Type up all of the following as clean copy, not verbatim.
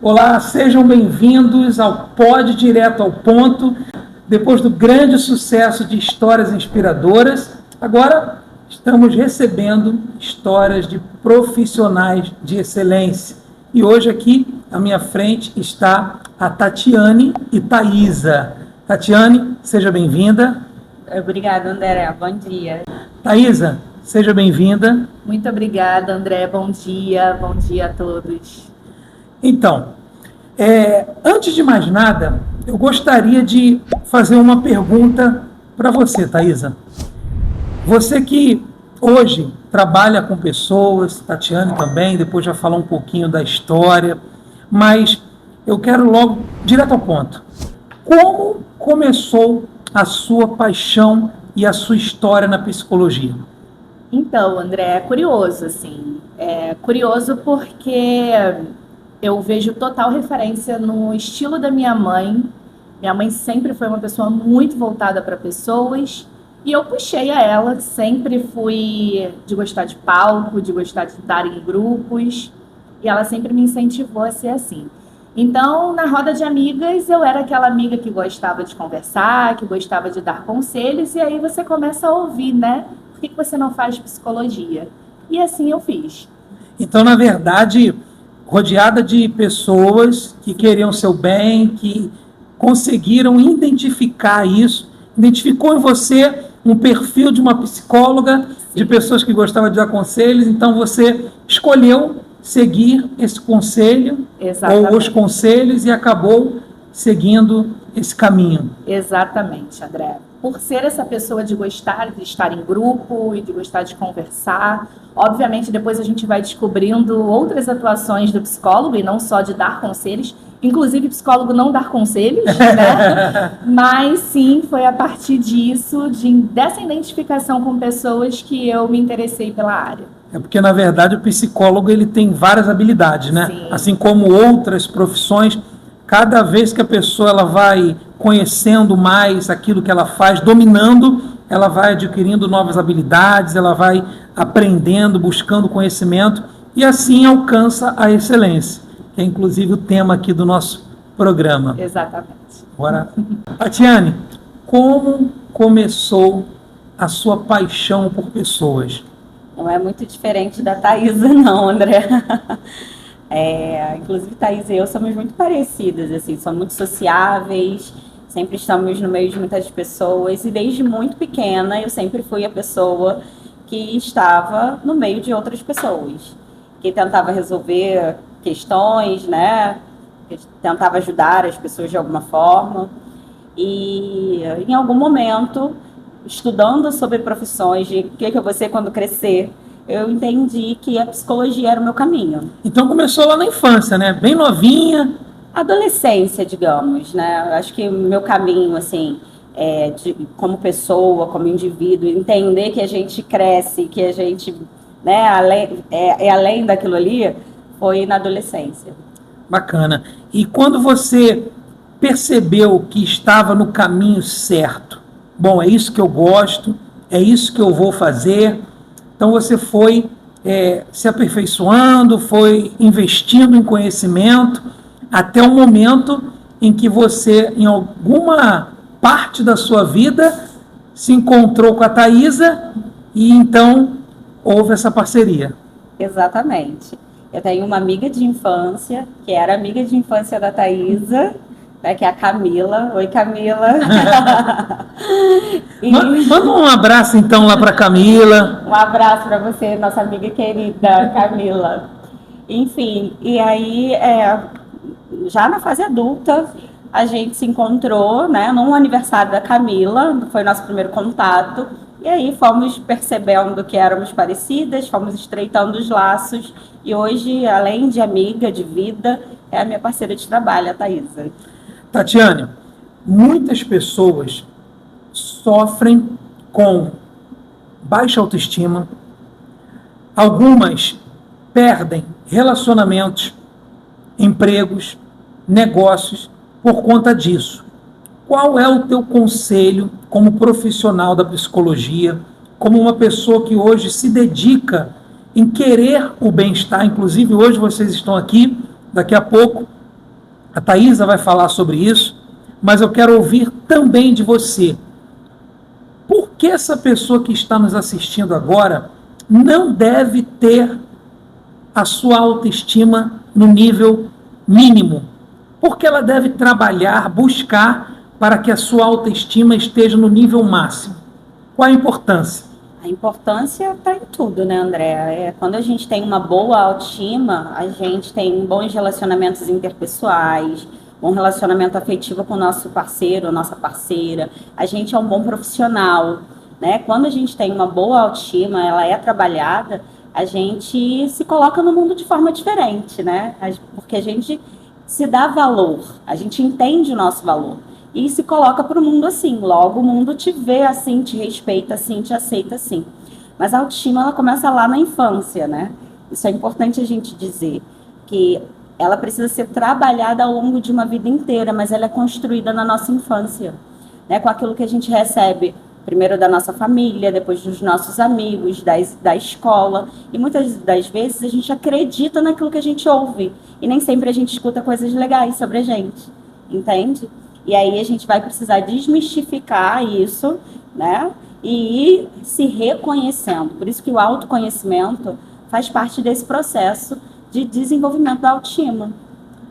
Olá, sejam bem-vindos ao Pod Direto ao Ponto. Depois do grande sucesso de histórias inspiradoras, agora estamos recebendo histórias de profissionais de excelência. E hoje aqui à minha frente está a Tatiane e Thaisa. Tatiane, seja bem-vinda. Obrigada, André. Bom dia. Thaisa, seja bem-vinda. Muito obrigada, André. Bom dia a todos. Então, antes de mais nada, eu gostaria de fazer uma pergunta para você, Thaisa. Você que hoje trabalha com pessoas, Tatiane também, depois já falar um pouquinho da história, mas eu quero logo, direto ao ponto. Como começou a sua paixão e a sua história na psicologia? Então, André, é curioso, assim. É curioso porque eu vejo total referência no estilo da minha mãe. Minha mãe sempre foi uma pessoa muito voltada para pessoas e eu puxei a ela. Sempre fui de gostar de palco, de gostar de estar em grupos e ela sempre me incentivou a ser assim. Então, na roda de amigas, eu era aquela amiga que gostava de conversar, que gostava de dar conselhos e aí você começa a ouvir, né? Por que você não faz psicologia? E assim eu fiz. Então, na verdade, rodeada de pessoas que queriam seu bem, que conseguiram identificar isso, identificou em você um perfil de uma psicóloga, de pessoas que gostavam de dar conselhos, então você escolheu seguir esse conselho, Exatamente. ou os conselhos, e acabou seguindo esse caminho. Exatamente, André. Por ser essa pessoa de gostar de estar em grupo e de gostar de conversar, obviamente depois a gente vai descobrindo outras atuações do psicólogo e não só de dar conselhos, inclusive psicólogo não dar conselhos, né? Mas sim, foi a partir disso, dessa identificação com pessoas que eu me interessei pela área. É porque, na verdade, o psicólogo ele tem várias habilidades, né? Sim. Assim como outras profissões, cada vez que a pessoa ela vai conhecendo mais aquilo que ela faz, dominando, ela vai adquirindo novas habilidades, ela vai aprendendo, buscando conhecimento e assim alcança a excelência, que é inclusive o tema aqui do nosso programa. Exatamente. Agora, Tatiane, como começou a sua paixão por pessoas? Não é muito diferente da Thaisa, não, André. Inclusive, Thaisa e eu somos muito parecidas, assim, somos muito sociáveis, sempre estamos no meio de muitas pessoas e desde muito pequena eu sempre fui a pessoa que estava no meio de outras pessoas, que tentava resolver questões, né, que tentava ajudar as pessoas de alguma forma e em algum momento, estudando sobre profissões, de o que eu vou ser quando crescer, eu entendi que a psicologia era o meu caminho. Então começou lá na infância, né? Bem novinha. Adolescência, digamos, né? Eu acho que o meu caminho, assim, como pessoa, como indivíduo, entender que a gente cresce, que a gente, né, além daquilo ali, foi na adolescência. Bacana. E quando você percebeu que estava no caminho certo, bom, é isso que eu gosto, é isso que eu vou fazer, então você foi se aperfeiçoando, foi investindo em conhecimento, até o momento em que você, em alguma parte da sua vida, se encontrou com a Thaisa e então houve essa parceria. Exatamente. Eu tenho uma amiga de infância, que era amiga de infância da Thaisa, né, que é a Camila. Oi, Camila. Manda um abraço então lá para Camila. Um abraço para você, nossa amiga querida Camila. Enfim, e aí, já na fase adulta, a gente se encontrou, né, num aniversário da Camila, foi nosso primeiro contato, e aí fomos percebendo que éramos parecidas, fomos estreitando os laços, e hoje, além de amiga de vida, é a minha parceira de trabalho, a Thaisa. Tatiane, muitas pessoas sofrem com baixa autoestima, algumas perdem relacionamentos, empregos, negócios por conta disso. Qual é o teu conselho como profissional da psicologia, como uma pessoa que hoje se dedica em querer o bem-estar? Inclusive hoje vocês estão aqui, daqui a pouco A Thaisa vai falar sobre isso, mas eu quero ouvir também de você. Por que essa pessoa que está nos assistindo agora não deve ter a sua autoestima no nível mínimo? Por que ela deve trabalhar, buscar para que a sua autoestima esteja no nível máximo? Qual a importância? A importância está em tudo, né, André? Quando a gente tem uma boa autoestima, a gente tem bons relacionamentos interpessoais, bom relacionamento afetivo com o nosso parceiro, nossa parceira. A gente é um bom profissional, né? Quando a gente tem uma boa autoestima, ela é trabalhada, a gente se coloca no mundo de forma diferente, né? Porque a gente se dá valor, a gente entende o nosso valor e se coloca para o mundo assim. Logo, o mundo te vê assim, te respeita assim, te aceita assim. Mas a autoestima, ela começa lá na infância, né? Isso é importante a gente dizer, que ela precisa ser trabalhada ao longo de uma vida inteira, mas ela é construída na nossa infância, né? Com aquilo que a gente recebe primeiro da nossa família, depois dos nossos amigos, da escola. E muitas das vezes a gente acredita naquilo que a gente ouve. E nem sempre a gente escuta coisas legais sobre a gente, entende? E aí a gente vai precisar desmistificar isso, né? E ir se reconhecendo. Por isso que o autoconhecimento faz parte desse processo de desenvolvimento da autoestima.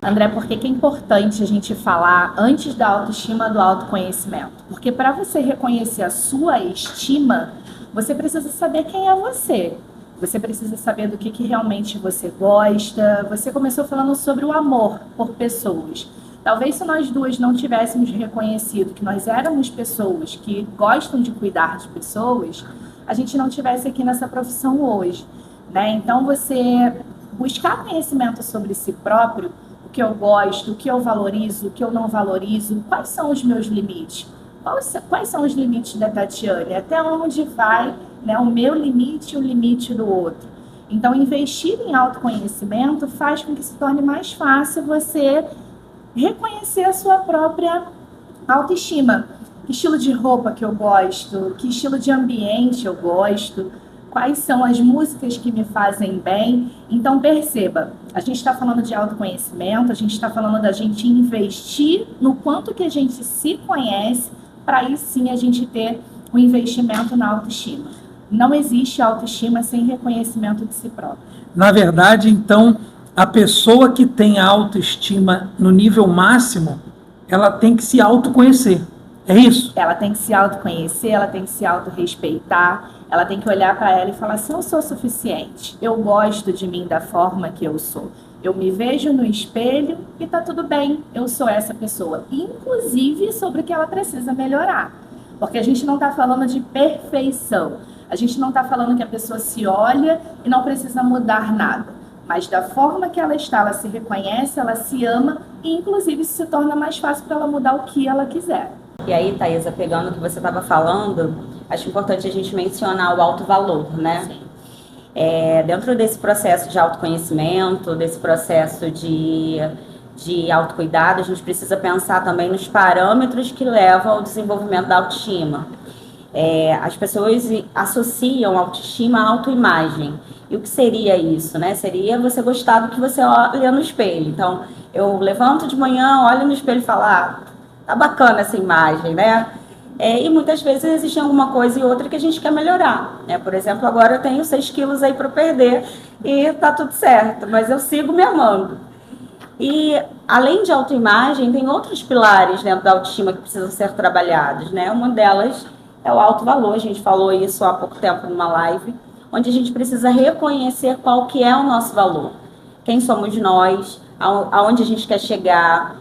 André, por que é importante a gente falar antes da autoestima do autoconhecimento? Porque para você reconhecer a sua estima, você precisa saber quem é você. Você precisa saber do que realmente você gosta. Você começou falando sobre o amor por pessoas. Talvez se nós duas não tivéssemos reconhecido que nós éramos pessoas que gostam de cuidar de pessoas, a gente não estivesse aqui nessa profissão hoje, né? Então, você buscar conhecimento sobre si próprio, o que eu gosto, o que eu valorizo, o que eu não valorizo, quais são os meus limites, quais são os limites da Tatiane, até onde vai, né, o meu limite e o limite do outro. Então, investir em autoconhecimento faz com que se torne mais fácil você reconhecer a sua própria autoestima. Que estilo de roupa que eu gosto, que estilo de ambiente eu gosto, quais são as músicas que me fazem bem. Então, perceba, a gente está falando de autoconhecimento, a gente está falando da gente investir no quanto que a gente se conhece, para aí sim a gente ter um investimento na autoestima. Não existe autoestima sem reconhecimento de si próprio. Na verdade, então, a pessoa que tem a autoestima no nível máximo, ela tem que se autoconhecer. É isso? Ela tem que se autoconhecer, ela tem que se autorrespeitar, ela tem que olhar para ela e falar assim, eu sou suficiente, eu gosto de mim da forma que eu sou. Eu me vejo no espelho e tá tudo bem, eu sou essa pessoa. Inclusive sobre o que ela precisa melhorar. Porque a gente não está falando de perfeição. A gente não está falando que a pessoa se olha e não precisa mudar nada. Mas da forma que ela está, ela se reconhece, ela se ama e inclusive isso se torna mais fácil para ela mudar o que ela quiser. E aí, Thaisa, pegando o que você estava falando, acho importante a gente mencionar o alto valor, né? Sim. Dentro desse processo de autoconhecimento, desse processo de autocuidado, a gente precisa pensar também nos parâmetros que levam ao desenvolvimento da autoestima. As pessoas associam autoestima à autoimagem. E o que seria isso, né? Seria você gostar do que você olha no espelho. Então, eu levanto de manhã, olho no espelho e falo, tá bacana essa imagem, né? E muitas vezes existe alguma coisa e outra que a gente quer melhorar, né? Por exemplo, agora eu tenho 6 quilos aí para perder e tá tudo certo, mas eu sigo me amando. E além de autoimagem, tem outros pilares dentro da autoestima que precisam ser trabalhados, né? Uma delas é o alto valor, a gente falou isso há pouco tempo numa live, onde a gente precisa reconhecer qual que é o nosso valor, quem somos nós, aonde a gente quer chegar,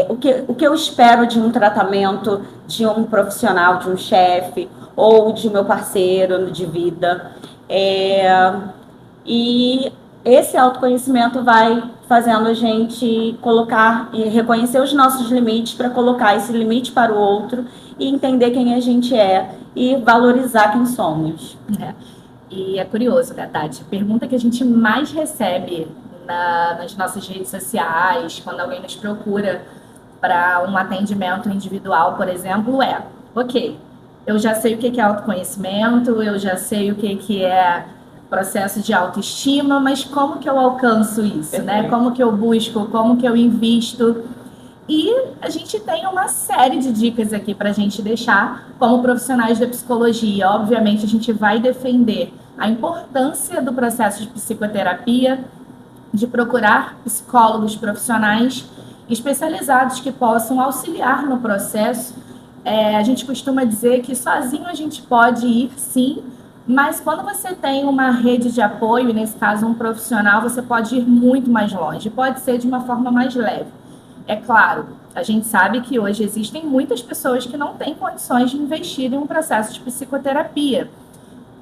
o que eu espero de um tratamento de um profissional, de um chefe, ou de meu parceiro de vida. E esse autoconhecimento vai fazendo a gente colocar e reconhecer os nossos limites para colocar esse limite para o outro e entender quem a gente é e valorizar quem somos. E é curioso, né, Tati? A pergunta que a gente mais recebe nas nossas redes sociais, quando alguém nos procura para um atendimento individual, por exemplo, ok, eu já sei o que é autoconhecimento, eu já sei o que é processo de autoestima, mas como que eu alcanço isso, né? Como que eu busco, como que eu invisto? E a gente tem uma série de dicas aqui para a gente deixar como profissionais da psicologia. Obviamente, a gente vai defender a importância do processo de psicoterapia, de procurar psicólogos profissionais especializados que possam auxiliar no processo. A gente costuma dizer que sozinho a gente pode ir, sim, mas quando você tem uma rede de apoio, e nesse caso um profissional, você pode ir muito mais longe, pode ser de uma forma mais leve. É claro, a gente sabe que hoje existem muitas pessoas que não têm condições de investir em um processo de psicoterapia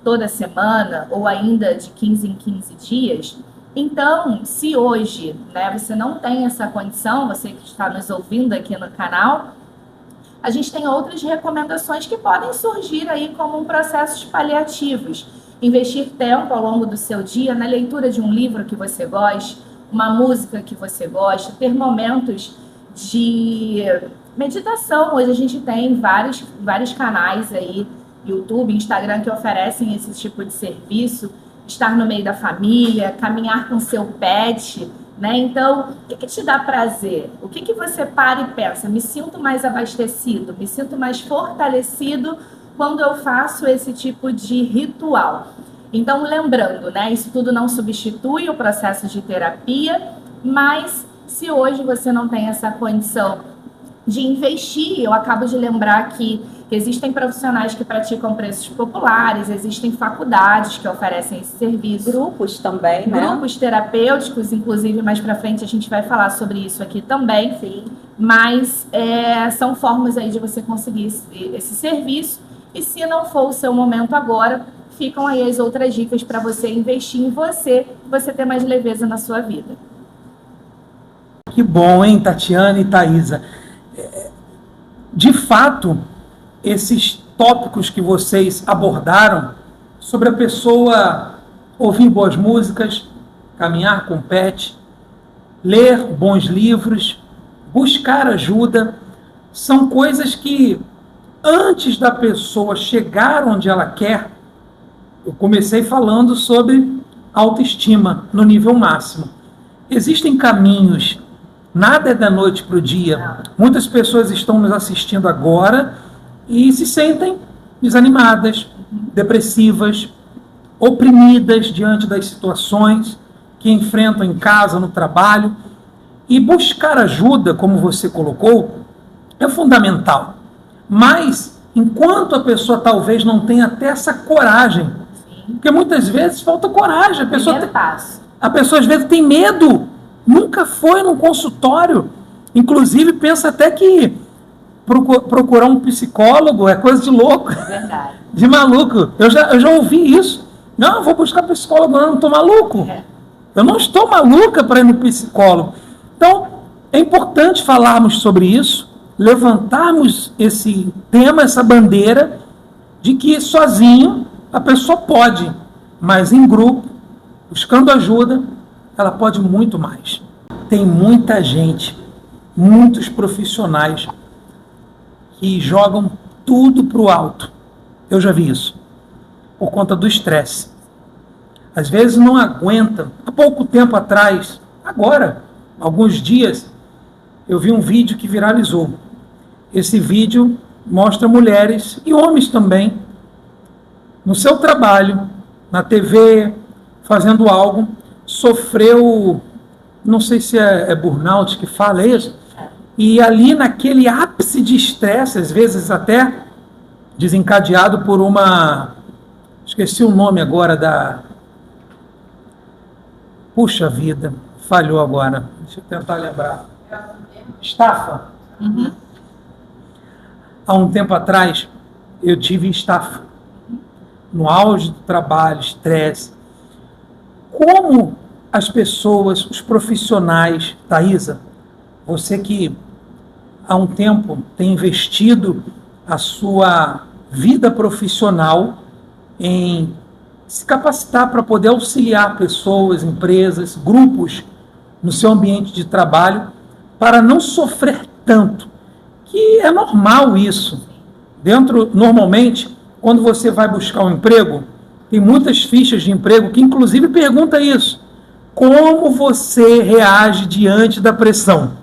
toda semana ou ainda de 15 em 15 dias. Então, se hoje, né, você não tem essa condição, você que está nos ouvindo aqui no canal, a gente tem outras recomendações que podem surgir aí como processos paliativos. Investir tempo ao longo do seu dia na leitura de um livro que você goste, uma música que você gosta, ter momentos de meditação. Hoje a gente tem vários canais aí, YouTube, Instagram, que oferecem esse tipo de serviço. Estar no meio da família, caminhar com seu pet, né? Então, o que te dá prazer? O que você para e pensa? Me sinto mais abastecido, me sinto mais fortalecido quando eu faço esse tipo de ritual. Então, lembrando, né? Isso tudo não substitui o processo de terapia, mas se hoje você não tem essa condição de investir, eu acabo de lembrar que existem profissionais que praticam preços populares, existem faculdades que oferecem esse serviço. Grupos também, né? Grupos terapêuticos, inclusive, mais para frente a gente vai falar sobre isso aqui também. Sim. Mas são formas aí de você conseguir esse serviço. E se não for o seu momento agora, ficam aí as outras dicas para você investir em você ter mais leveza na sua vida. Que bom, hein, Tatiana e Thaisa? De fato, esses tópicos que vocês abordaram sobre a pessoa ouvir boas músicas, caminhar com pet, ler bons livros, buscar ajuda, são coisas que, antes da pessoa chegar onde ela quer, eu comecei falando sobre autoestima no nível máximo. Existem caminhos, nada é da noite para o dia. Muitas pessoas estão nos assistindo agora e se sentem desanimadas, depressivas, oprimidas diante das situações que enfrentam em casa, no trabalho. E buscar ajuda, como você colocou, é fundamental. Mas, enquanto a pessoa talvez não tenha até essa coragem, porque muitas vezes falta coragem, a pessoa às vezes tem medo, nunca foi num consultório, inclusive pensa até que procurar um psicólogo é coisa de louco, Verdade. de maluco. Eu já ouvi isso. Não, vou buscar psicólogo, não estou maluco. Eu não estou maluca para ir no psicólogo. Então, é importante falarmos sobre isso, levantarmos esse tema, essa bandeira, de que sozinho a pessoa pode, mas em grupo, buscando ajuda, ela pode muito mais. Tem muita gente, muitos profissionais que jogam tudo para o alto. Eu já vi isso, por conta do estresse. Às vezes não aguentam. Há pouco tempo atrás, agora, alguns dias, eu vi um vídeo que viralizou. Esse vídeo mostra mulheres e homens também, no seu trabalho, na TV, fazendo algo, sofreu, não sei se é burnout que fala isso, e ali naquele ápice de estresse, às vezes até desencadeado por uma... Esqueci o nome agora da... Puxa vida, falhou agora. Deixa eu tentar lembrar. Estafa. Uhum. Há um tempo atrás, eu tive estafa. No auge do trabalho, estresse. Como as pessoas, os profissionais, Thaisa, você que há um tempo tem investido a sua vida profissional em se capacitar para poder auxiliar pessoas, empresas, grupos no seu ambiente de trabalho para não sofrer tanto, que é normal isso. Normalmente, quando você vai buscar um emprego, tem muitas fichas de emprego que inclusive pergunta isso: como você reage diante da pressão?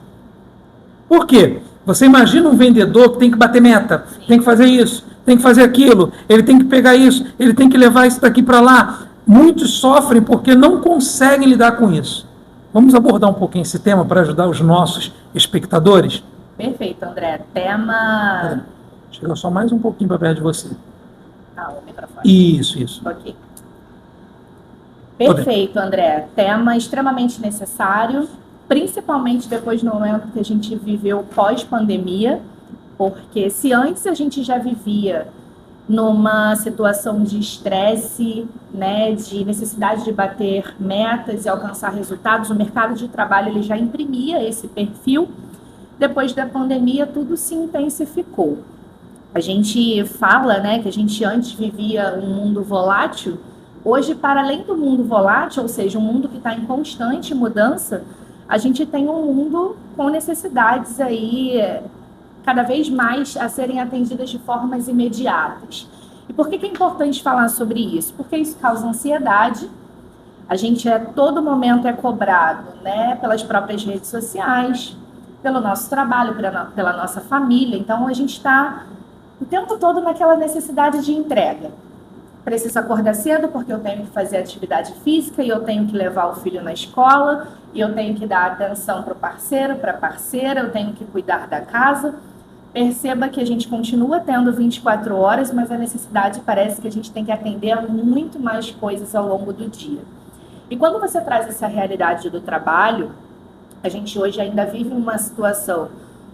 Por quê? Você imagina um vendedor que tem que bater meta, tem que fazer isso, tem que fazer aquilo, ele tem que pegar isso, ele tem que levar isso daqui para lá. Muitos sofrem porque não conseguem lidar com isso. Vamos abordar um pouquinho esse tema para ajudar os nossos espectadores? Perfeito, André. Tema... Chega só mais um pouquinho para perto de você. O microfone. Isso. Ok. Perfeito, André. Tema extremamente necessário, principalmente depois do momento que a gente viveu pós-pandemia, porque se antes a gente já vivia numa situação de estresse, né, de necessidade de bater metas e alcançar resultados, o mercado de trabalho ele já imprimia esse perfil. Depois da pandemia, tudo se intensificou. A gente fala, né, que a gente antes vivia um mundo volátil. Hoje, para além do mundo volátil, ou seja, um mundo que está em constante mudança, a gente tem um mundo com necessidades aí cada vez mais a serem atendidas de formas imediatas. E por que é importante falar sobre isso? Porque isso causa ansiedade. A gente todo momento é cobrado, né, pelas próprias redes sociais, pelo nosso trabalho, pela nossa família. Então, a gente está o tempo todo naquela necessidade de entrega. Preciso acordar cedo porque eu tenho que fazer atividade física e eu tenho que levar o filho na escola e eu tenho que dar atenção para o parceiro, para a parceira, eu tenho que cuidar da casa. Perceba que a gente continua tendo 24 horas, mas a necessidade parece que a gente tem que atender a muito mais coisas ao longo do dia. E quando você traz essa realidade do trabalho, a gente hoje ainda vive uma situação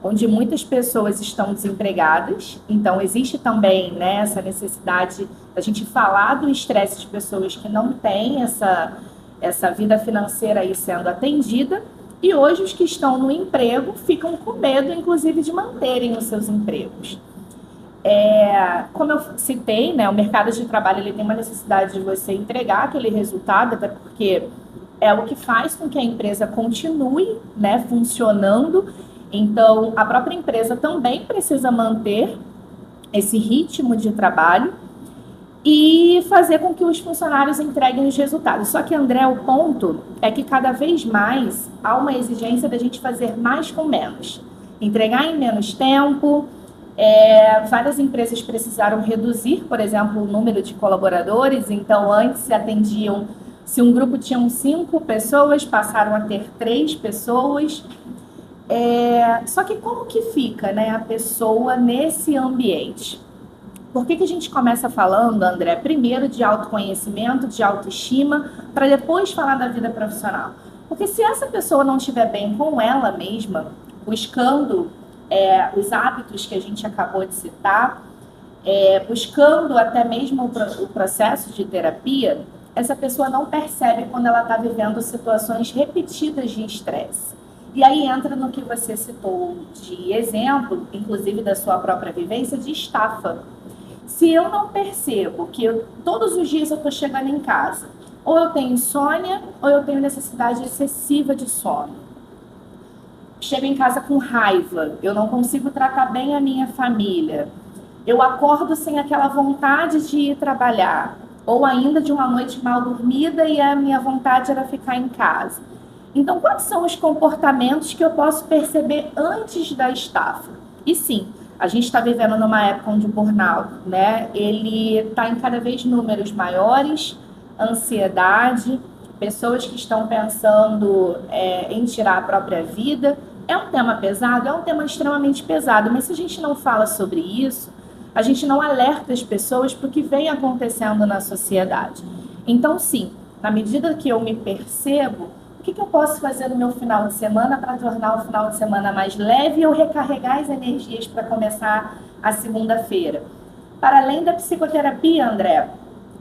onde muitas pessoas estão desempregadas, então existe também, né, essa necessidade da gente falar do estresse de pessoas que não têm essa vida financeira aí sendo atendida, e hoje os que estão no emprego ficam com medo, inclusive, de manterem os seus empregos. Como eu citei, né, o mercado de trabalho ele tem uma necessidade de você entregar aquele resultado, até porque é o que faz com que a empresa continue, né, funcionando. Então, a própria empresa também precisa manter esse ritmo de trabalho e fazer com que os funcionários entreguem os resultados. Só que, André, o ponto é que cada vez mais há uma exigência da gente fazer mais com menos. Entregar em menos tempo. Várias empresas precisaram reduzir, por exemplo, o número de colaboradores. Então, antes se atendiam, se um grupo tinha 5 pessoas, passaram a ter 3 pessoas. Só que como que fica, né, a pessoa nesse ambiente? Por que a gente começa falando, André, primeiro de autoconhecimento, de autoestima, para depois falar da vida profissional? Porque se essa pessoa não estiver bem com ela mesma, buscando os hábitos que a gente acabou de citar, buscando até mesmo o processo de terapia, essa pessoa não percebe quando ela está vivendo situações repetidas de estresse. E aí entra no que você citou de exemplo, inclusive da sua própria vivência, de estafa. Se eu não percebo que todos os dias eu estou chegando em casa, ou eu tenho insônia, ou eu tenho necessidade excessiva de sono. Chego em casa com raiva, eu não consigo tratar bem a minha família. Eu acordo sem aquela vontade de ir trabalhar, ou ainda de uma noite mal dormida e a minha vontade era ficar em casa. Então, quais são os comportamentos que eu posso perceber antes da estafa? E sim, a gente está vivendo numa época onde o burnout, né, ele está em cada vez números maiores, ansiedade, pessoas que estão pensando em tirar a própria vida. É um tema pesado, é um tema extremamente pesado, mas se a gente não fala sobre isso, a gente não alerta as pessoas para o que vem acontecendo na sociedade. Então, sim, na medida que eu me percebo, o que eu posso fazer no meu final de semana para tornar o final de semana mais leve e eu recarregar as energias para começar a segunda-feira? Para além da psicoterapia, André,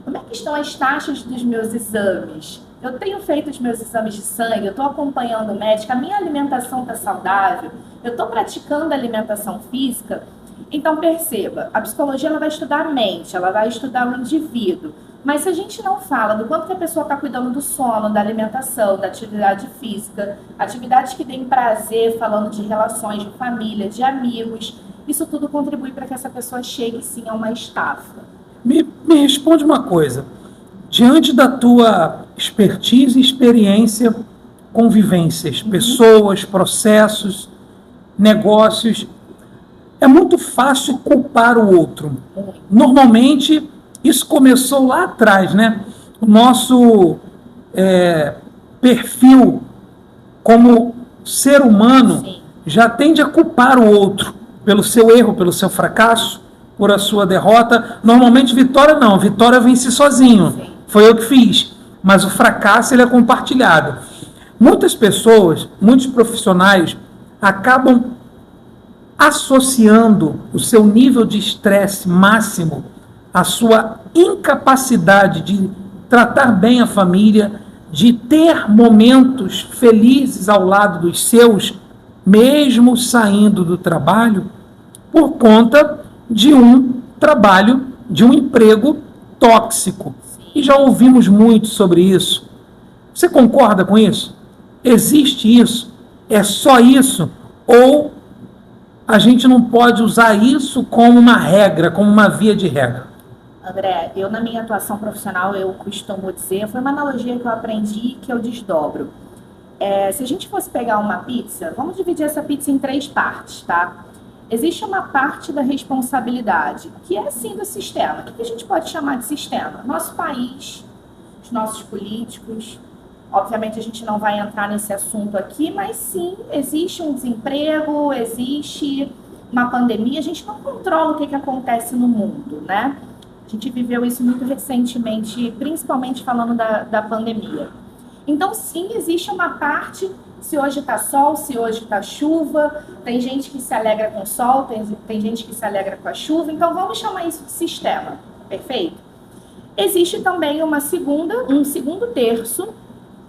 como é que estão as taxas dos meus exames? Eu tenho feito os meus exames de sangue, eu estou acompanhando o médico, a minha alimentação está saudável, eu estou praticando alimentação física. Então, perceba, a psicologia ela vai estudar a mente, ela vai estudar o indivíduo. Mas se a gente não fala do quanto que a pessoa está cuidando do sono, da alimentação, da atividade física, atividades que deem prazer, falando de relações de família, de amigos, isso tudo contribui para que essa pessoa chegue sim a uma estafa. Me responde uma coisa. Diante da tua expertise e experiência com vivências, pessoas, processos, negócios. É muito fácil culpar o outro. Normalmente, isso começou lá atrás, né? O nosso perfil como ser humano Sim. já tende a culpar o outro pelo seu erro, pelo seu fracasso, por a sua derrota. Normalmente, vitória vence sozinho. Sim. Foi eu que fiz. Mas o fracasso ele é compartilhado. Muitas pessoas, muitos profissionais acabam associando o seu nível de estresse máximo à sua incapacidade de tratar bem a família, de ter momentos felizes ao lado dos seus, mesmo saindo do trabalho, por conta de um trabalho, de um emprego tóxico. E já ouvimos muito sobre isso. Você concorda com isso? Existe isso? É só isso? Ou a gente não pode usar isso como uma regra, como uma via de regra? André, eu na minha atuação profissional, eu costumo dizer, foi uma analogia que eu aprendi que eu desdobro. Se a gente fosse pegar uma pizza, vamos dividir essa pizza em 3 partes, tá? Existe uma parte da responsabilidade, que é sim do sistema. O que a gente pode chamar de sistema? Nosso país, os nossos políticos. Obviamente a gente não vai entrar nesse assunto aqui, mas sim, existe um desemprego, existe uma pandemia, a gente não controla o que acontece no mundo, né? A gente viveu isso muito recentemente, principalmente falando da pandemia. Então, sim, existe uma parte, se hoje está sol, se hoje está chuva, tem gente que se alegra com o sol, tem gente que se alegra com a chuva, então vamos chamar isso de sistema, perfeito? Existe também um segundo terço,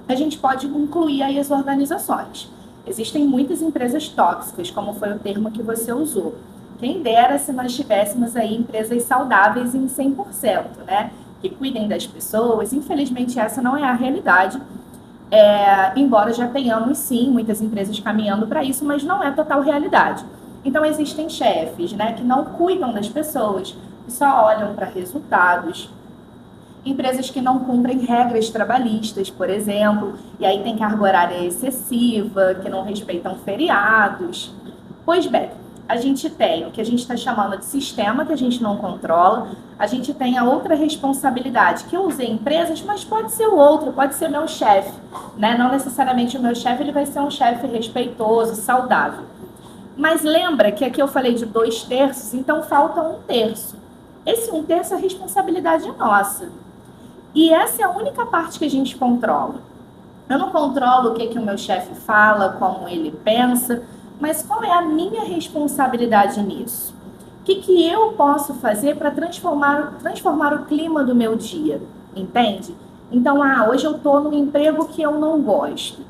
a gente pode incluir aí as organizações. Existem muitas empresas tóxicas, como foi o termo que você usou. Quem dera se nós tivéssemos aí empresas saudáveis em 100%, né? Que cuidem das pessoas. Infelizmente, essa não é a realidade. Embora já tenhamos, sim, muitas empresas caminhando para isso, mas não é total realidade. Então, existem chefes, né, que não cuidam das pessoas, que só olham para resultados. Empresas que não cumprem regras trabalhistas, por exemplo, e aí tem carga horária excessiva, que não respeitam feriados. Pois bem, a gente tem o que a gente está chamando de sistema, que a gente não controla. A gente tem a outra responsabilidade, que eu usei empresas, mas pode ser o outro, pode ser meu chefe, né? Não necessariamente o meu chefe, ele vai ser um chefe respeitoso, saudável. Mas lembra que aqui eu falei de 2/3, então falta 1/3. Esse 1/3 é a responsabilidade nossa. E essa é a única parte que a gente controla. Eu não controlo o que o meu chefe fala, como ele pensa, mas qual é a minha responsabilidade nisso? O que eu posso fazer para transformar o clima do meu dia? Entende? Então, hoje eu estou num emprego que eu não gosto.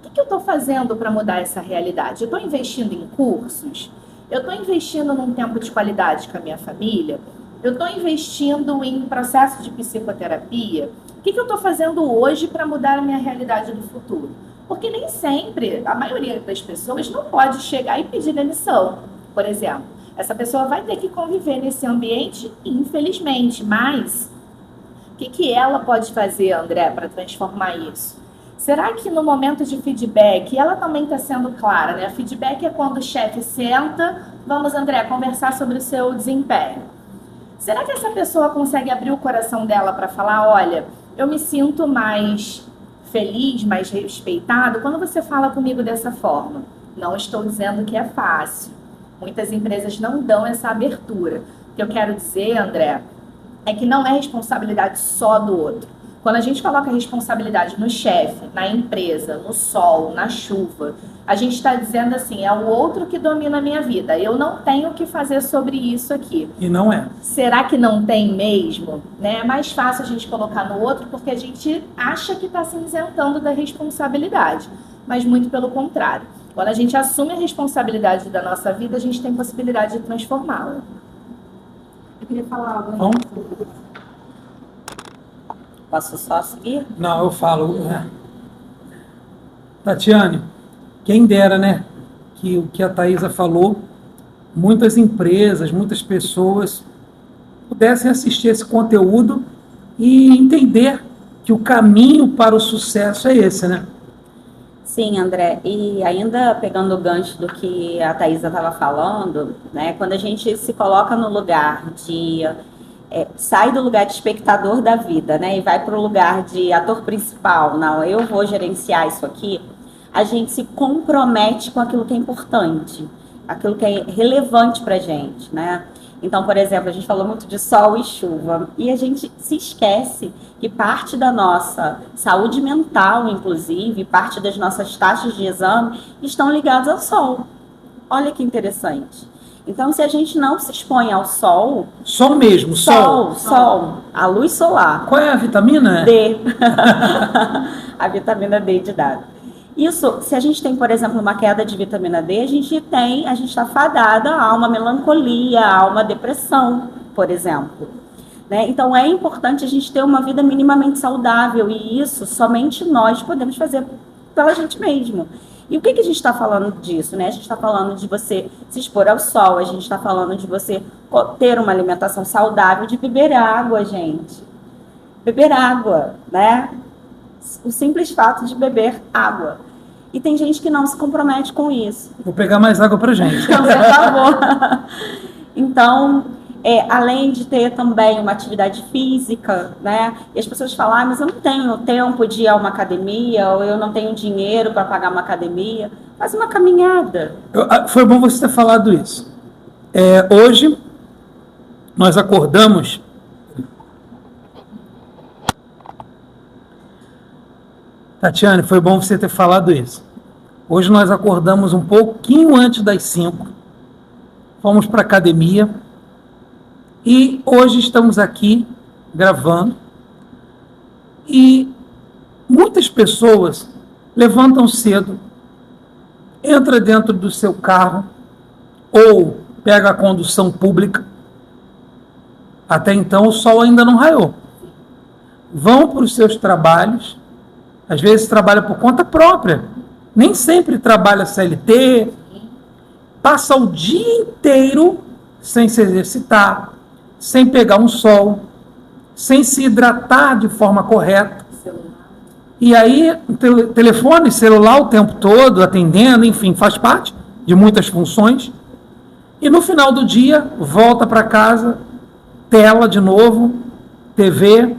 O que eu estou fazendo para mudar essa realidade? Eu estou investindo em cursos? Eu estou investindo num tempo de qualidade com a minha família? Eu estou investindo em processo de psicoterapia? O que eu estou fazendo hoje para mudar a minha realidade do futuro? Porque nem sempre, a maioria das pessoas não pode chegar e pedir demissão, por exemplo. Essa pessoa vai ter que conviver nesse ambiente, infelizmente, mas o que ela pode fazer, André, para transformar isso? Será que no momento de feedback, ela também está sendo clara, né? Feedback é quando o chefe senta, vamos, André, conversar sobre o seu desempenho. Será que essa pessoa consegue abrir o coração dela para falar, olha, eu me sinto mais feliz, mais respeitado quando você fala comigo dessa forma? Não estou dizendo que é fácil. Muitas empresas não dão essa abertura. O que eu quero dizer, André, é que não é responsabilidade só do outro. Quando a gente coloca a responsabilidade no chefe, na empresa, no sol, na chuva, a gente está dizendo assim, é o outro que domina a minha vida. Eu não tenho o que fazer sobre isso aqui. E não é. Será que não tem mesmo? Né? É mais fácil a gente colocar no outro porque a gente acha que está se isentando da responsabilidade. Mas muito pelo contrário. Quando a gente assume a responsabilidade da nossa vida, a gente tem possibilidade de transformá-la. Eu queria falar algo. Bom. Posso só seguir? Não, eu falo. Tatiane, quem dera, né? Que o que a Thaisa falou, muitas empresas, muitas pessoas pudessem assistir esse conteúdo e entender que o caminho para o sucesso é esse, né? Sim, André, e ainda pegando o gancho do que a Thaisa estava falando, né, quando a gente se coloca no lugar de sai do lugar de espectador da vida, né, e vai para o lugar de ator principal, não, eu vou gerenciar isso aqui, a gente se compromete com aquilo que é importante, aquilo que é relevante para a gente, né? Então, por exemplo, a gente falou muito de sol e chuva, e a gente se esquece que parte da nossa saúde mental, inclusive, parte das nossas taxas de exame, estão ligadas ao sol. Olha que interessante. Então, se a gente não se expõe ao sol... Sol mesmo, sol. Sol, a luz solar. Qual é a vitamina? D. A vitamina D de dado. Isso, se a gente tem, por exemplo, uma queda de vitamina D, a gente está fadada a uma melancolia, a uma depressão, por exemplo. Né? Então, é importante a gente ter uma vida minimamente saudável, e isso somente nós podemos fazer pela gente mesmo. E o que a gente está falando disso? Né? A gente está falando de você se expor ao sol, a gente está falando de você ter uma alimentação saudável, de beber água, gente. Beber água, né? O simples fato de beber água. E tem gente que não se compromete com isso. Vou pegar mais água pra gente. Então, por favor. Então, além de ter também uma atividade física, né? E as pessoas falam, mas eu não tenho tempo de ir a uma academia, ou eu não tenho dinheiro para pagar uma academia. Faz uma caminhada. Foi bom você ter falado isso. Hoje, nós acordamos... Tatiane, foi bom você ter falado isso. Hoje nós acordamos um pouquinho antes das 5, fomos para a academia e hoje estamos aqui gravando. E muitas pessoas levantam cedo, entram dentro do seu carro ou pega a condução pública. Até então o sol ainda não raiou. Vão para os seus trabalhos. Às vezes trabalha por conta própria, nem sempre trabalha CLT, passa o dia inteiro sem se exercitar, sem pegar um sol, sem se hidratar de forma correta. E aí, telefone, celular o tempo todo, atendendo, enfim, faz parte de muitas funções. E no final do dia, volta para casa, tela de novo, TV.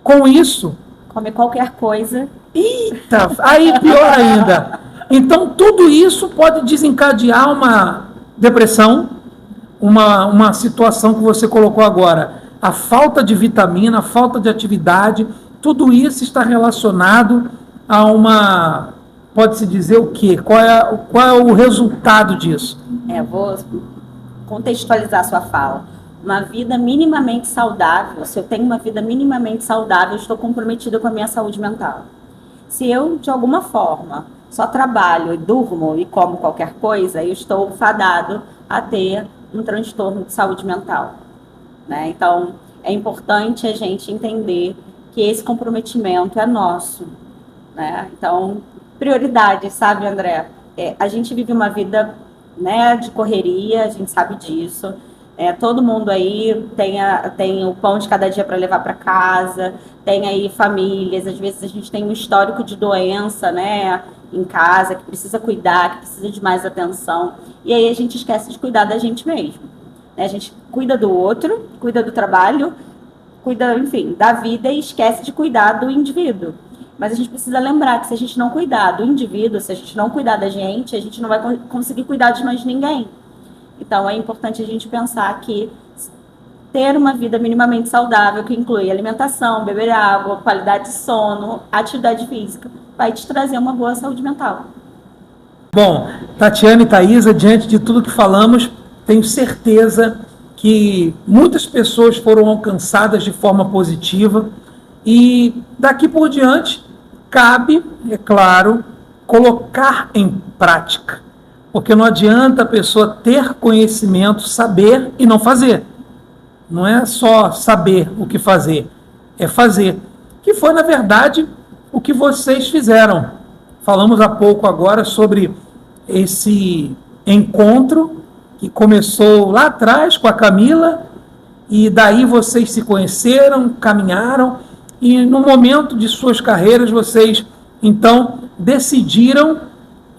Com isso... Come qualquer coisa. Eita, aí pior ainda. Então, tudo isso pode desencadear uma depressão, uma situação que você colocou agora. A falta de vitamina, a falta de atividade, tudo isso está relacionado a uma... Pode-se dizer o quê? Qual é o resultado disso? Vou contextualizar a sua fala. Uma vida minimamente saudável, se eu tenho uma vida minimamente saudável, eu estou comprometida com a minha saúde mental. Se eu, de alguma forma, só trabalho e durmo e como qualquer coisa, eu estou fadado a ter um transtorno de saúde mental. Né? Então, é importante a gente entender que esse comprometimento é nosso. Né? Então, prioridade, sabe, André? A gente vive uma vida, né, de correria, a gente sabe disso. Todo mundo aí tem o pão de cada dia para levar para casa, tem aí famílias, às vezes a gente tem um histórico de doença, né, em casa, que precisa cuidar, que precisa de mais atenção, e aí a gente esquece de cuidar da gente mesmo. Né? A gente cuida do outro, cuida do trabalho, cuida, enfim, da vida e esquece de cuidar do indivíduo. Mas a gente precisa lembrar que se a gente não cuidar do indivíduo, se a gente não cuidar da gente, a gente não vai conseguir cuidar de mais ninguém. Então, é importante a gente pensar que ter uma vida minimamente saudável, que inclui alimentação, beber água, qualidade de sono, atividade física, vai te trazer uma boa saúde mental. Bom, Tatiane e Thaisa, diante de tudo que falamos, tenho certeza que muitas pessoas foram alcançadas de forma positiva e daqui por diante cabe, é claro, colocar em prática. Porque não adianta a pessoa ter conhecimento, saber e não fazer. Não é só saber o que fazer, é fazer. Que foi, na verdade, o que vocês fizeram. Falamos há pouco agora sobre esse encontro que começou lá atrás com a Camila, e daí vocês se conheceram, caminharam, e no momento de suas carreiras vocês, então, decidiram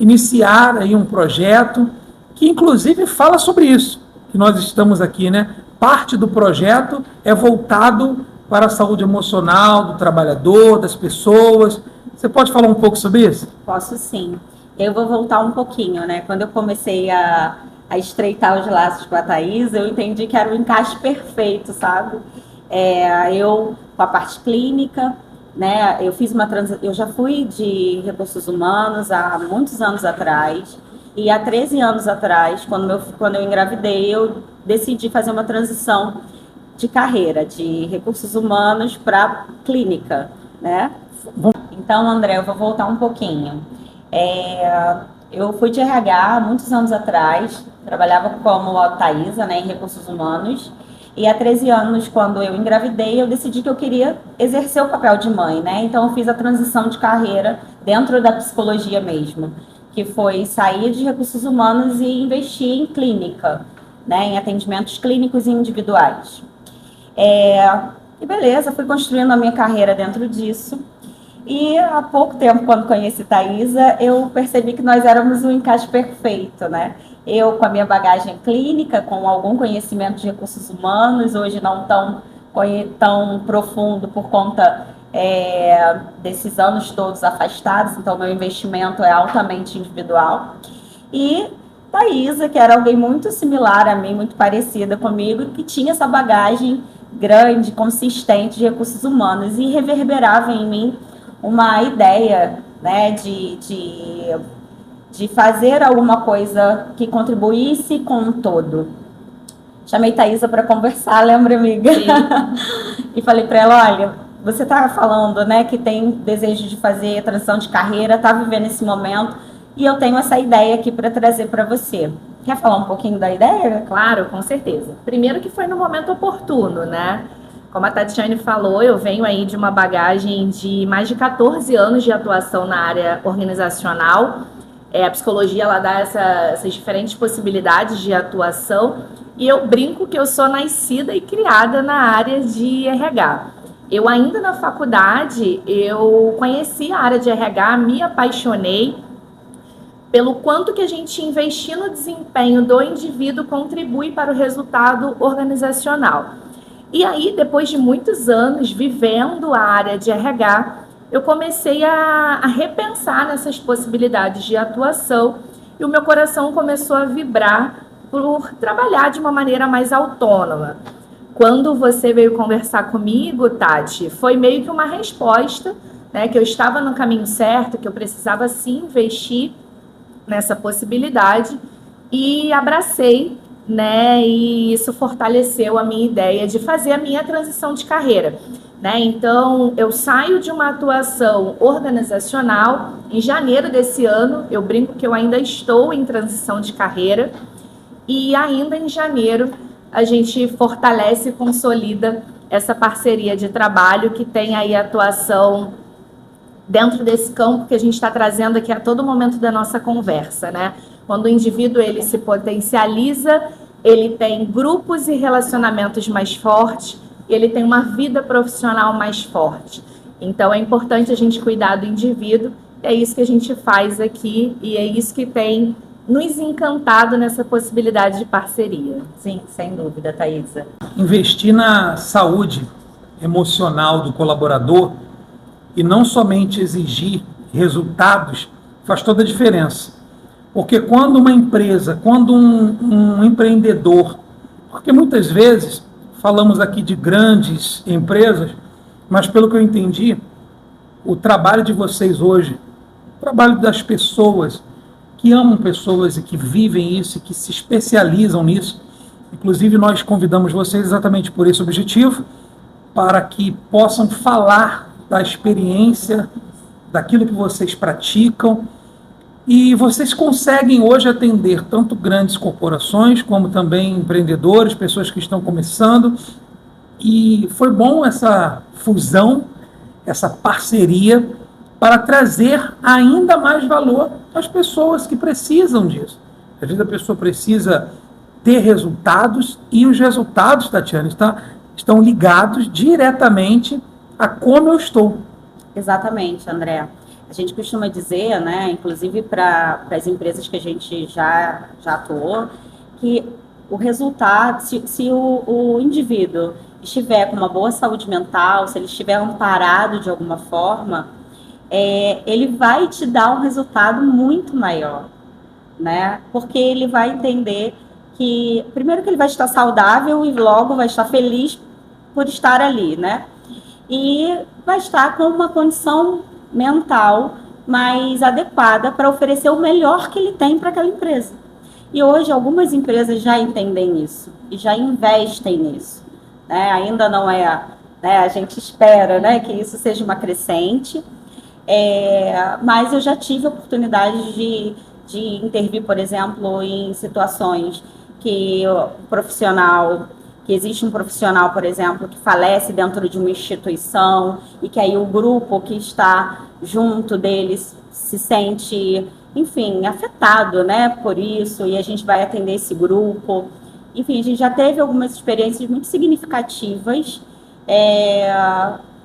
iniciar aí um projeto que inclusive fala sobre isso, que nós estamos aqui, né? Parte do projeto é voltado para a saúde emocional do trabalhador, das pessoas. Você pode falar um pouco sobre isso? Posso sim. Eu vou voltar um pouquinho, né? Quando eu comecei a estreitar os laços com a Thaís, eu entendi que era um encaixe perfeito, sabe? Eu, com a parte clínica, né? Eu já fui de recursos humanos há muitos anos atrás, e há 13 anos atrás, quando eu engravidei, eu decidi fazer uma transição de carreira, de recursos humanos para clínica, né? Então, André, eu vou voltar um pouquinho. Eu fui de RH há muitos anos atrás, trabalhava como a Thaisa, né, em recursos humanos, e há 13 anos, quando eu engravidei, eu decidi que eu queria exercer o papel de mãe, né? Então, eu fiz a transição de carreira dentro da psicologia mesmo, que foi sair de recursos humanos e investir em clínica, né, em atendimentos clínicos e individuais. E beleza, fui construindo a minha carreira dentro disso. E há pouco tempo, quando conheci Thaisa, eu percebi que nós éramos um encaixe perfeito, né? Eu com a minha bagagem clínica, com algum conhecimento de recursos humanos, hoje não tão profundo por conta desses anos todos afastados, então meu investimento é altamente individual. E Thaisa, que era alguém muito similar a mim, muito parecida comigo, que tinha essa bagagem grande, consistente de recursos humanos e reverberava em mim uma ideia, né, de fazer alguma coisa que contribuísse com um todo. Chamei Thaisa para conversar, lembra, amiga? E falei para ela, olha, você está falando, né, que tem desejo de fazer transição de carreira, está vivendo esse momento, e eu tenho essa ideia aqui para trazer para você. Quer falar um pouquinho da ideia? Claro, com certeza. Primeiro que foi no momento oportuno, né? Como a Tatiane falou, eu venho aí de uma bagagem de mais de 14 anos de atuação na área organizacional. A psicologia, ela dá essas diferentes possibilidades de atuação, e eu brinco que eu sou nascida e criada na área de RH. Eu ainda na faculdade, eu conheci a área de RH, me apaixonei pelo quanto que a gente investir no desempenho do indivíduo contribui para o resultado organizacional. E aí, depois de muitos anos vivendo a área de RH, eu comecei a repensar nessas possibilidades de atuação, e o meu coração começou a vibrar por trabalhar de uma maneira mais autônoma. Quando você veio conversar comigo, Tati, foi meio que uma resposta, né, que eu estava no caminho certo, que eu precisava sim investir nessa possibilidade, e abracei, né, e isso fortaleceu a minha ideia de fazer a minha transição de carreira, né? Então, eu saio de uma atuação organizacional em janeiro desse ano, eu brinco que eu ainda estou em transição de carreira, e ainda em janeiro a gente fortalece e consolida essa parceria de trabalho que tem aí atuação dentro desse campo que a gente está trazendo aqui a todo momento da nossa conversa, né? Quando o indivíduo ele se potencializa, ele tem grupos e relacionamentos mais fortes, ele tem uma vida profissional mais forte. Então é importante a gente cuidar do indivíduo, é isso que a gente faz aqui e é isso que tem nos encantado nessa possibilidade de parceria. Sim, sem dúvida, Thaisa. Investir na saúde emocional do colaborador e não somente exigir resultados faz toda a diferença. Porque quando uma empresa, quando um empreendedor, porque muitas vezes falamos aqui de grandes empresas, mas pelo que eu entendi, o trabalho de vocês hoje, o trabalho das pessoas que amam pessoas e que vivem isso e que se especializam nisso, inclusive nós convidamos vocês exatamente por esse objetivo, para que possam falar da experiência, daquilo que vocês praticam. E vocês conseguem hoje atender tanto grandes corporações, como também empreendedores, pessoas que estão começando. E foi bom essa fusão, essa parceria, para trazer ainda mais valor às pessoas que precisam disso. Às vezes a pessoa precisa ter resultados, e os resultados, Tatiana, estão ligados diretamente a como eu estou. Exatamente, André. A gente costuma dizer, né, inclusive para as empresas que a gente já atuou, que o resultado, se o indivíduo estiver com uma boa saúde mental, se ele estiver amparado de alguma forma, ele vai te dar um resultado muito maior, né? Porque ele vai entender que, primeiro, que ele vai estar saudável e logo vai estar feliz por estar ali, né? E vai estar com uma condição mental mais adequada para oferecer o melhor que ele tem para aquela empresa. E hoje algumas empresas já entendem isso e já investem nisso, né? Ainda não é, né? A gente espera, né, que isso seja uma crescente, mas eu já tive a oportunidade de intervir, por exemplo, em situações que existe um profissional, por exemplo, que falece dentro de uma instituição e que aí o grupo que está junto deles se sente, enfim, afetado, né, por isso, e a gente vai atender esse grupo. Enfim, a gente já teve algumas experiências muito significativas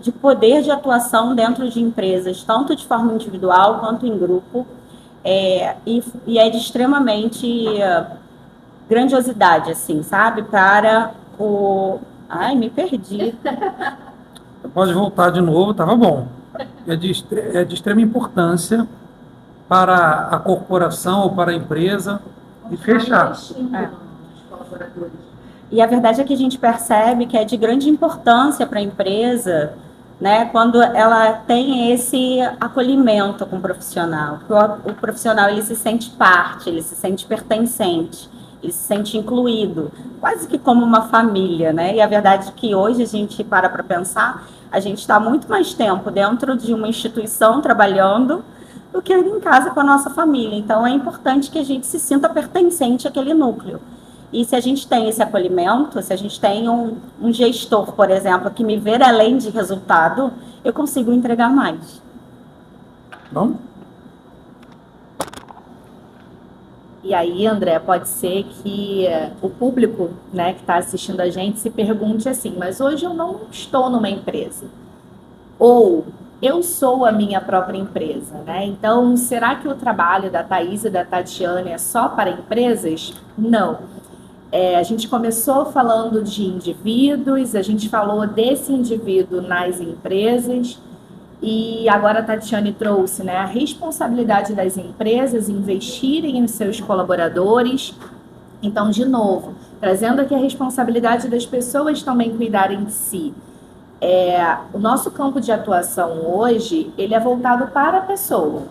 de poder de atuação dentro de empresas, tanto de forma individual quanto em grupo, e é de extremamente grandiosidade, assim, sabe? Para o... Ai, me perdi. Pode voltar de novo, estava bom. É de extrema importância para a corporação ou para a empresa e fechar. E a verdade é que a gente percebe que é de grande importância para a empresa, né, quando ela tem esse acolhimento com o profissional. O profissional, ele se sente parte, ele se sente pertencente, ele se sente incluído, quase que como uma família, né? E a verdade é que hoje a gente para pensar, a gente está muito mais tempo dentro de uma instituição trabalhando do que em casa com a nossa família. Então é importante que a gente se sinta pertencente àquele núcleo. E se a gente tem esse acolhimento, se a gente tem um gestor, por exemplo, que me vê além de resultado, eu consigo entregar mais. Bom? E aí, André, pode ser que o público, né, que está assistindo a gente se pergunte assim, mas hoje eu não estou numa empresa. Ou eu sou a minha própria empresa, né? Então, será que o trabalho da Thaís e da Tatiane é só para empresas? Não. A gente começou falando de indivíduos, a gente falou desse indivíduo nas empresas, e agora a Tatiane trouxe, né, a responsabilidade das empresas em investirem em seus colaboradores. Então, de novo, trazendo aqui a responsabilidade das pessoas também cuidarem de si. O nosso campo de atuação hoje, ele é voltado para a pessoa.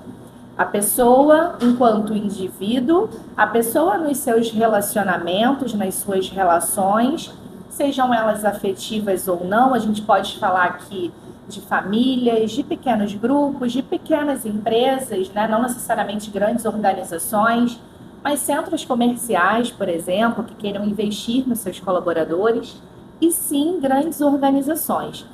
A pessoa enquanto indivíduo, a pessoa nos seus relacionamentos, nas suas relações, sejam elas afetivas ou não, a gente pode falar aqui de famílias, de pequenos grupos, de pequenas empresas, né? Não necessariamente grandes organizações, mas centros comerciais, por exemplo, que queiram investir nos seus colaboradores, e sim grandes organizações.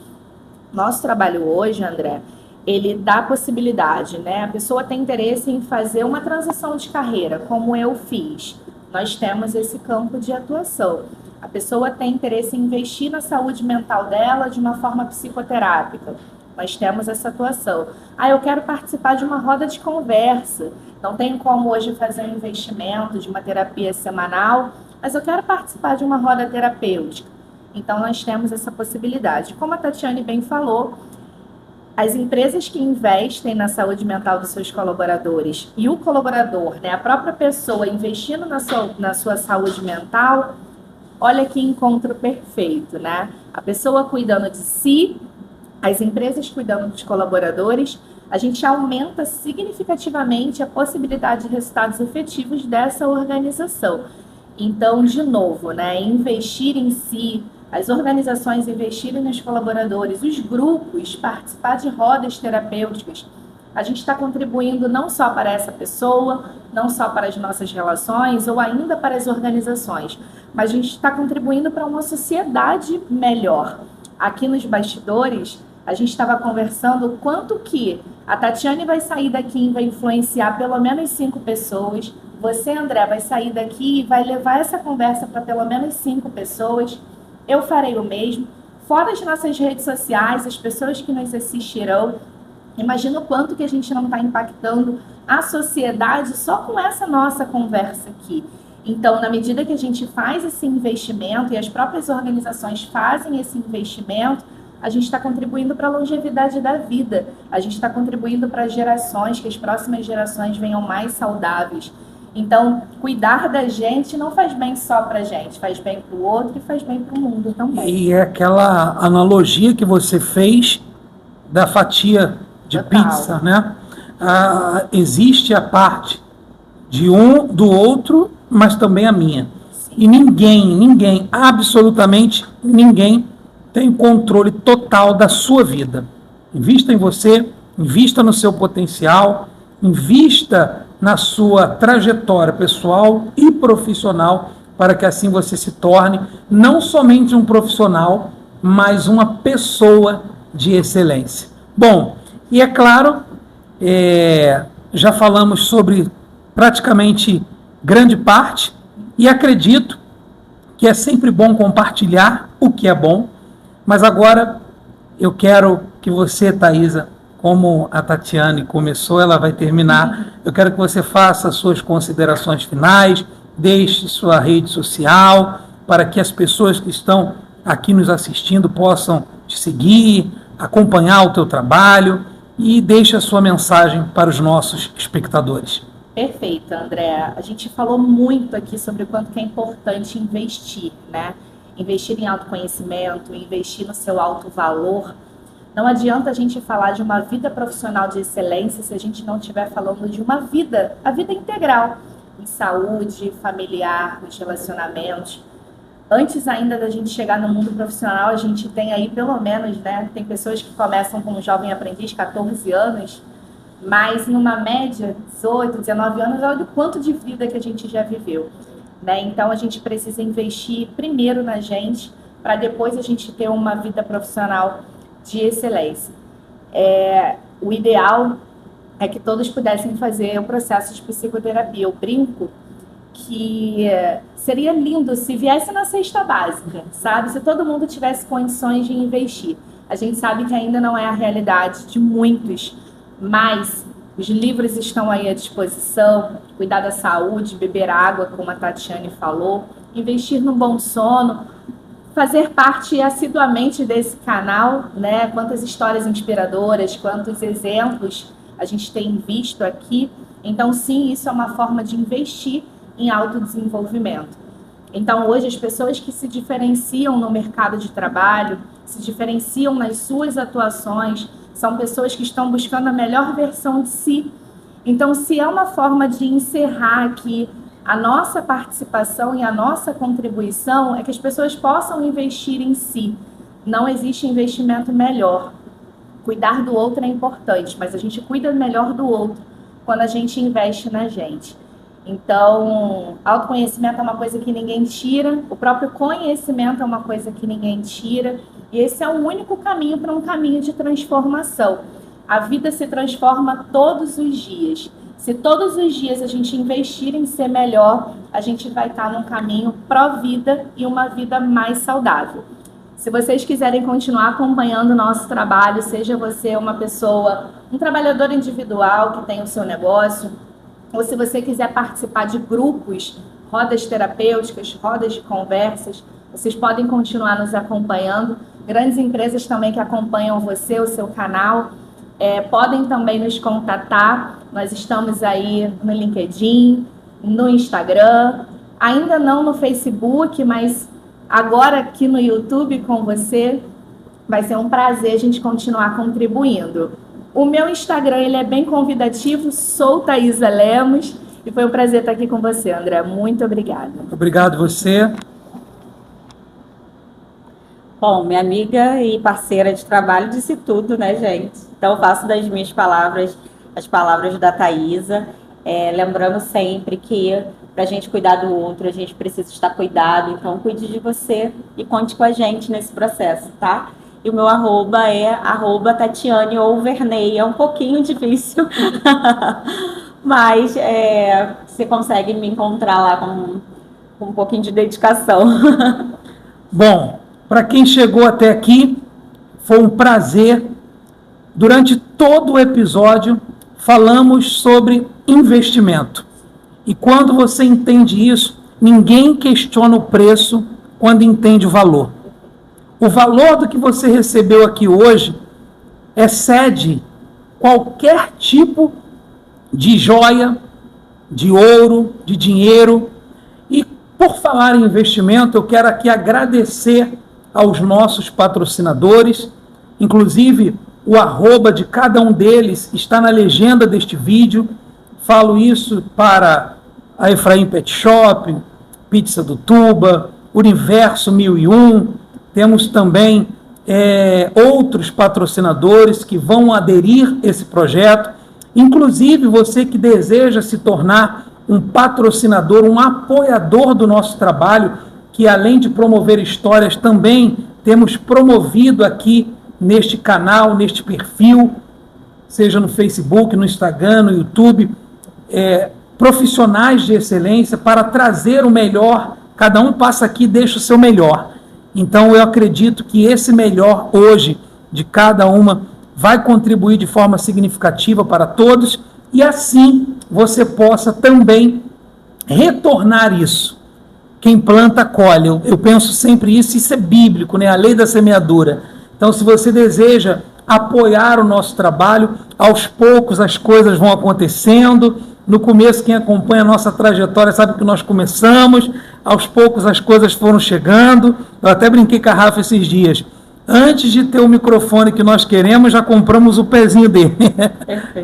Nosso trabalho hoje, André, ele dá a possibilidade, né? A pessoa tem interesse em fazer uma transição de carreira, como eu fiz. Nós temos esse campo de atuação. A pessoa tem interesse em investir na saúde mental dela de uma forma psicoterápica. Nós temos essa atuação. Eu quero participar de uma roda de conversa. Não tenho como hoje fazer um investimento de uma terapia semanal, mas eu quero participar de uma roda terapêutica. Então, nós temos essa possibilidade. Como a Tatiane bem falou, as empresas que investem na saúde mental dos seus colaboradores e o colaborador, né, a própria pessoa investindo na sua saúde mental, olha que encontro perfeito, né? A pessoa cuidando de si, as empresas cuidando dos colaboradores, a gente aumenta significativamente a possibilidade de resultados efetivos dessa organização. Então, de novo, né, investir em si, as organizações investirem nos colaboradores, os grupos, participar de rodas terapêuticas, a gente está contribuindo não só para essa pessoa, não só para as nossas relações ou ainda para as organizações, mas a gente está contribuindo para uma sociedade melhor. Aqui nos bastidores, a gente estava conversando o quanto que a Tatiane vai sair daqui e vai influenciar pelo menos 5 pessoas, você, André, vai sair daqui e vai levar essa conversa para pelo menos 5 pessoas, eu farei o mesmo, fora as nossas redes sociais, as pessoas que nos assistirão. Imagina o quanto que a gente não está impactando a sociedade só com essa nossa conversa aqui. Então, na medida que a gente faz esse investimento e as próprias organizações fazem esse investimento, a gente está contribuindo para a longevidade da vida. A gente está contribuindo para as gerações, que as próximas gerações venham mais saudáveis. Então, cuidar da gente não faz bem só para a gente, faz bem para o outro e faz bem para o mundo também. E é aquela analogia que você fez da fatia de Total. pizza, né? Existe a parte de um, do outro, mas também a minha. Sim. E ninguém, absolutamente ninguém tem controle total da sua vida. Invista em você, invista no seu potencial, invista na sua trajetória pessoal e profissional, para que assim você se torne não somente um profissional, mas uma pessoa de excelência. Bom, e é claro, já falamos sobre praticamente grande parte, e acredito que é sempre bom compartilhar o que é bom, mas agora eu quero que você, Thaisa, como a Tatiane começou, ela vai terminar. Eu quero que você faça as suas considerações finais, deixe sua rede social, para que as pessoas que estão aqui nos assistindo possam te seguir, acompanhar o teu trabalho e deixe a sua mensagem para os nossos espectadores. Perfeito, André. A gente falou muito aqui sobre o quanto que é importante investir, né? Investir em autoconhecimento, investir no seu alto valor. Não adianta a gente falar de uma vida profissional de excelência se a gente não estiver falando de uma vida, a vida integral, em saúde, familiar, nos relacionamentos. Antes ainda da gente chegar no mundo profissional, a gente tem aí pelo menos, né? Tem pessoas que começam como jovem aprendiz, 14 anos, mas numa média, 18, 19 anos, olha o quanto de vida que a gente já viveu. Né? Então a gente precisa investir primeiro na gente, para depois a gente ter uma vida profissional de excelência. O ideal é que todos pudessem fazer o processo de psicoterapia. Eu brinco que seria lindo se viesse na cesta básica, sabe? Se todo mundo tivesse condições de investir. A gente sabe que ainda não é a realidade de muitos, mas os livros estão aí à disposição. Cuidar da saúde, beber água, como a Tatiane falou, investir no bom sono, fazer parte assiduamente desse canal, né? Quantas histórias inspiradoras, quantos exemplos a gente tem visto aqui. Então, sim, isso é uma forma de investir em autodesenvolvimento. Então, hoje, as pessoas que se diferenciam no mercado de trabalho, se diferenciam nas suas atuações, são pessoas que estão buscando a melhor versão de si. Então, se é uma forma de encerrar aqui a nossa participação e a nossa contribuição, é que as pessoas possam investir em si. Não existe investimento melhor. Cuidar do outro é importante, mas a gente cuida melhor do outro quando a gente investe na gente. Então, autoconhecimento é uma coisa que ninguém tira, o próprio conhecimento é uma coisa que ninguém tira, e esse é o único caminho para um caminho de transformação. A vida se transforma todos os dias. Se todos os dias a gente investir em ser melhor, a gente vai estar num caminho pró-vida e uma vida mais saudável. Se vocês quiserem continuar acompanhando o nosso trabalho, seja você uma pessoa, um trabalhador individual que tem o seu negócio, ou se você quiser participar de grupos, rodas terapêuticas, rodas de conversas, vocês podem continuar nos acompanhando. Grandes empresas também que acompanham você, o seu canal, podem também nos contatar. Nós estamos aí no LinkedIn, no Instagram, ainda não no Facebook, mas agora aqui no YouTube com você. Vai ser um prazer a gente continuar contribuindo. O meu Instagram, ele é bem convidativo, sou Thaisa Lemos, e foi um prazer estar aqui com você, André. Muito obrigada. Obrigado você. Bom, minha amiga e parceira de trabalho disse tudo, né, gente? Então, eu faço das minhas palavras as palavras da Thaisa, lembrando sempre que para a gente cuidar do outro, a gente precisa estar cuidado. Então, cuide de você e conte com a gente nesse processo, tá? E o meu @, Tatiane ou Vernei. É um pouquinho difícil, mas você consegue me encontrar lá com um pouquinho de dedicação. Bom, para quem chegou até aqui, foi um prazer durante todo o episódio, falamos sobre investimento. E quando você entende isso, ninguém questiona o preço quando entende o valor. O valor do que você recebeu aqui hoje excede qualquer tipo de joia, de ouro, de dinheiro. E por falar em investimento, eu quero aqui agradecer aos nossos patrocinadores, inclusive o @ de cada um deles está na legenda deste vídeo. Falo isso para a Efraim Pet Shop, Pizza do Tuba, Universo 1001, temos também outros patrocinadores que vão aderir a esse projeto, inclusive você que deseja se tornar um patrocinador, um apoiador do nosso trabalho, que além de promover histórias, também temos promovido aqui neste canal, neste perfil, seja no Facebook, no Instagram, no YouTube, profissionais de excelência para trazer o melhor. Cada um passa aqui e deixa o seu melhor. Então eu acredito que esse melhor hoje de cada uma vai contribuir de forma significativa para todos e assim você possa também retornar isso. Quem planta, colhe. Eu penso sempre isso é bíblico, né? A lei da semeadura. Então, se você deseja apoiar o nosso trabalho, aos poucos as coisas vão acontecendo. No começo, quem acompanha a nossa trajetória sabe que nós começamos, aos poucos as coisas foram chegando. Eu até brinquei com a Rafa esses dias. Antes de ter o microfone que nós queremos, já compramos o pezinho dele.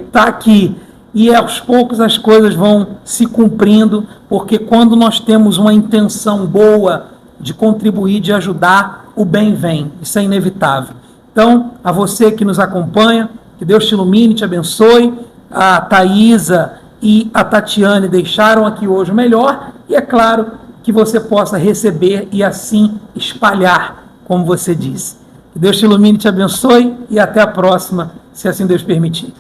Está aqui. E aos poucos as coisas vão se cumprindo, porque quando nós temos uma intenção boa de contribuir, de ajudar, o bem vem. Isso é inevitável. Então, a você que nos acompanha, que Deus te ilumine, te abençoe. A Thaisa e a Tatiane deixaram aqui hoje o melhor, e é claro que você possa receber e assim espalhar, como você disse. Que Deus te ilumine, te abençoe, e até a próxima, se assim Deus permitir.